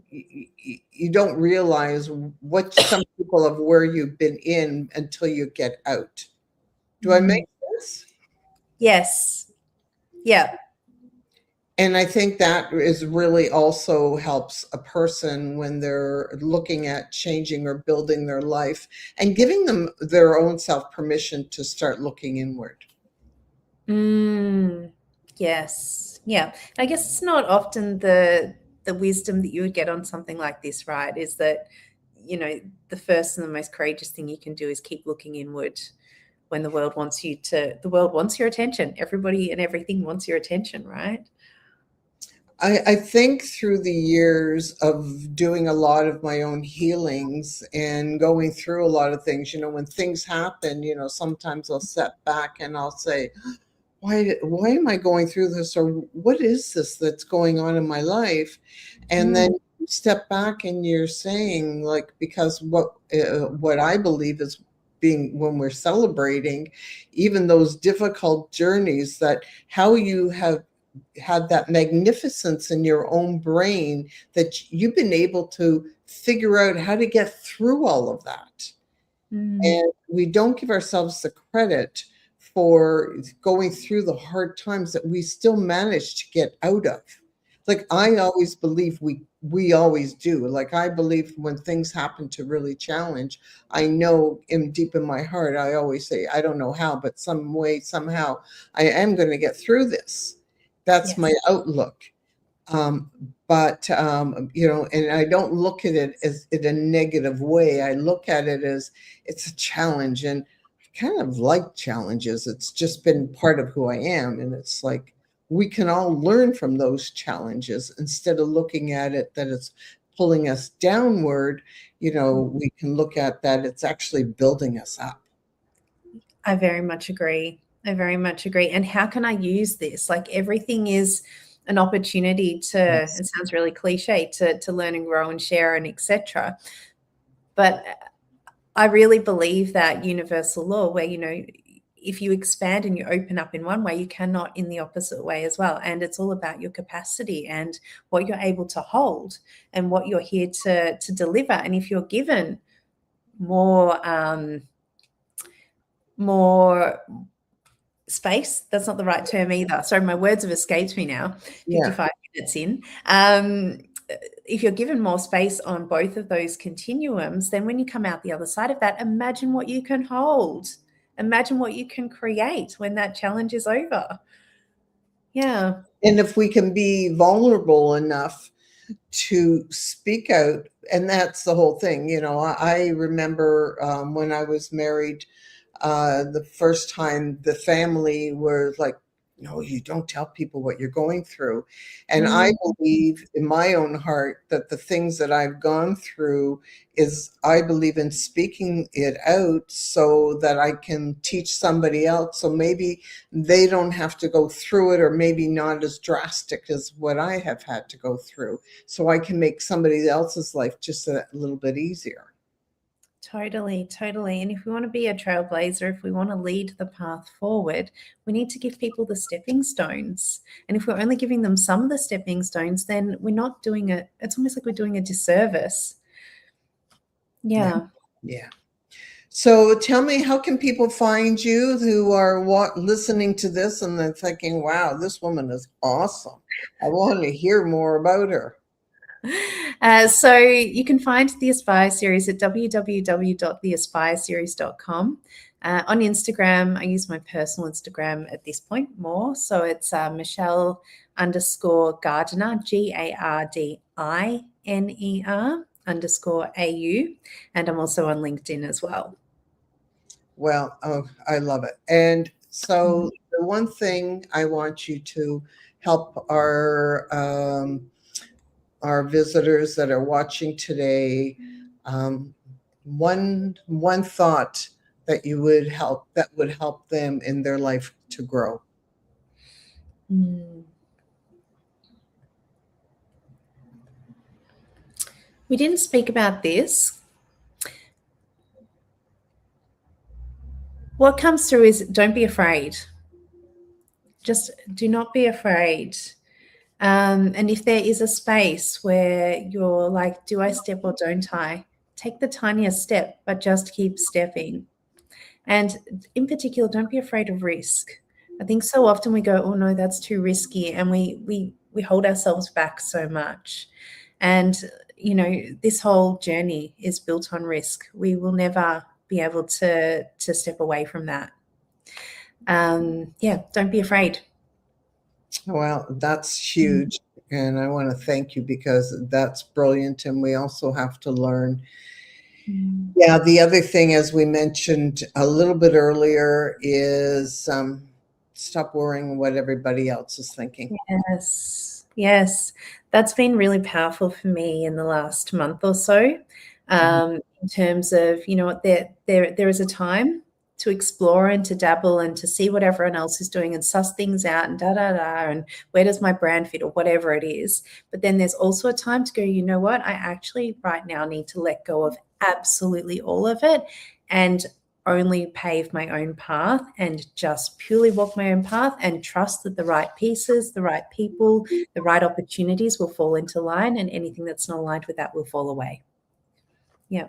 you don't realize what some people of where you've been in until you get out. Do I Mm. make sense? Yes. Yeah. And I think that is really also helps a person when they're looking at changing or building their life, and giving them their own self permission to start looking inward. Mm. Yes. Yeah. I guess it's not often the wisdom that you would get on something like this, right? Is that, you know, the first and the most courageous thing you can do is keep looking inward when the world wants your attention. Everybody and everything wants your attention, right? I think through the years of doing a lot of my own healings and going through a lot of things, when things happen, sometimes I'll step back and I'll say, why am I going through this? Or what is this that's going on in my life? And Mm. then you step back and you're saying, like, because what I believe is being when we're celebrating, even those difficult journeys, that how you have had that magnificence in your own brain that you've been able to figure out how to get through all of that. Mm. And we don't give ourselves the credit for going through the hard times that we still managed to get out of. Like I always believe we always do. Like I believe when things happen to really challenge, I know in deep in my heart, I always say, I don't know how, but some way, somehow, I am going to get through this. That's my Yes. outlook. Um, but you know, and I don't look at it as in a negative way. I look at it as it's a challenge, and I kind of like challenges. It's just been part of who I am, and it's like we can all learn from those challenges instead of looking at it that it's pulling us downward. You know, we can look at that it's actually building us up. I very much agree. I very much agree. And how can I use this? Like everything is an opportunity to, Yes. it sounds really cliche, to learn and grow and share and etc. But I really believe that universal law where, you know, if you expand and you open up in one way, you cannot in the opposite way as well. And it's all about your capacity and what you're able to hold and what you're here to deliver. And if you're given more more space, that's not the right term either. Sorry, my words have escaped me now, Yeah. 55 minutes in. If you're given more space on both of those continuums, then when you come out the other side of that, imagine what you can hold. Imagine what you can create when that challenge is over. Yeah. And if we can be vulnerable enough to speak out, and that's the whole thing. You know, I remember when I was married, the first time the family were like, no, you don't tell people what you're going through. And I Mm. believe in my own heart that the things that I've gone through is I believe in speaking it out so that I can teach somebody else. So maybe they don't have to go through it, or maybe not as drastic as what I have had to go through. So I can make somebody else's life just a little bit easier. Totally, totally. And if we want to be a trailblazer, if we want to lead the path forward, we need to give people the stepping stones. And if we're only giving them some of the stepping stones, then we're not doing it. It's almost like we're doing a disservice. Yeah. Yeah. Yeah. So tell me, how can people find you who are listening to this and they're thinking, wow, this woman is awesome. I want to hear more about her. So you can find the Aspire series at www.theaspireseries.com. On Instagram, I use my personal Instagram at this point more. So it's Michelle _ Gardiner, GARDINER _ And I'm also on LinkedIn as well. Well, oh, I love it. And so the one thing I want you to help our visitors that are watching today, one thought that would help them in their life to grow. Mm. We didn't speak about this. What comes through is don't be afraid. Just do not be afraid. And if there is a space where you're like, do I step or don't I? Take the tiniest step, but just keep stepping. And in particular, don't be afraid of risk. I think so often we go, oh no, that's too risky, and we hold ourselves back so much. And you know, this whole journey is built on risk. We will never be able to step away from that. Yeah, don't be afraid. Well, that's huge. And I want to thank you because that's brilliant. And we also have to learn. Mm. Yeah, the other thing, as we mentioned a little bit earlier, is stop worrying what everybody else is thinking. Yes, yes. That's been really powerful for me in the last month or so. In terms of, you know what, there is a time to explore and to dabble and to see what everyone else is doing and suss things out and da da da and where does my brand fit or whatever it is. But then there's also a time to go, you know what, I actually right now need to let go of absolutely all of it and only pave my own path and just purely walk my own path and trust that the right pieces, the right people, the right opportunities will fall into line, and anything that's not aligned with that will fall away. Yeah.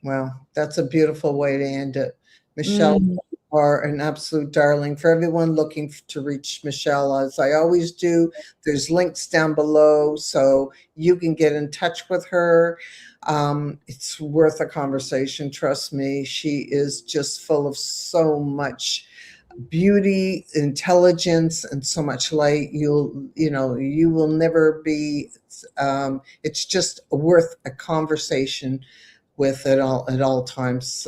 Well, that's a beautiful way to end it. Michelle, Mm. are an absolute darling. For everyone looking to reach Michelle, as I always do, there's links down below so you can get in touch with her. It's worth a conversation. Trust me. She is just full of so much beauty, intelligence, and so much light. You will never be, it's just worth a conversation with at all times.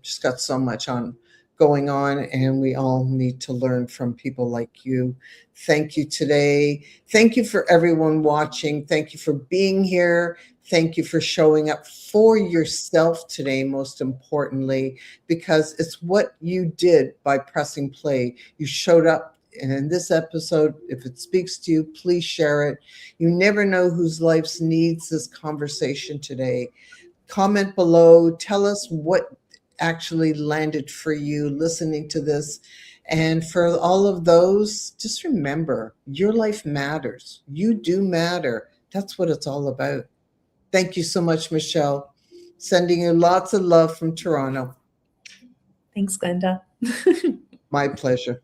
She's got so much on going on, and we all need to learn from people like you. Thank you today. Thank you for everyone watching. Thank you for being here. Thank you for showing up for yourself today, most importantly, because it's what you did by pressing play. You showed up. And in this episode, if it speaks to you, please share it. You never know whose life needs this conversation today. Comment below. Tell us what actually landed for you listening to this. And for all of those, just remember your life matters. You do matter. That's what it's all about. Thank you so much, Michelle. Sending you lots of love from Toronto. Thanks, Glenda. My pleasure.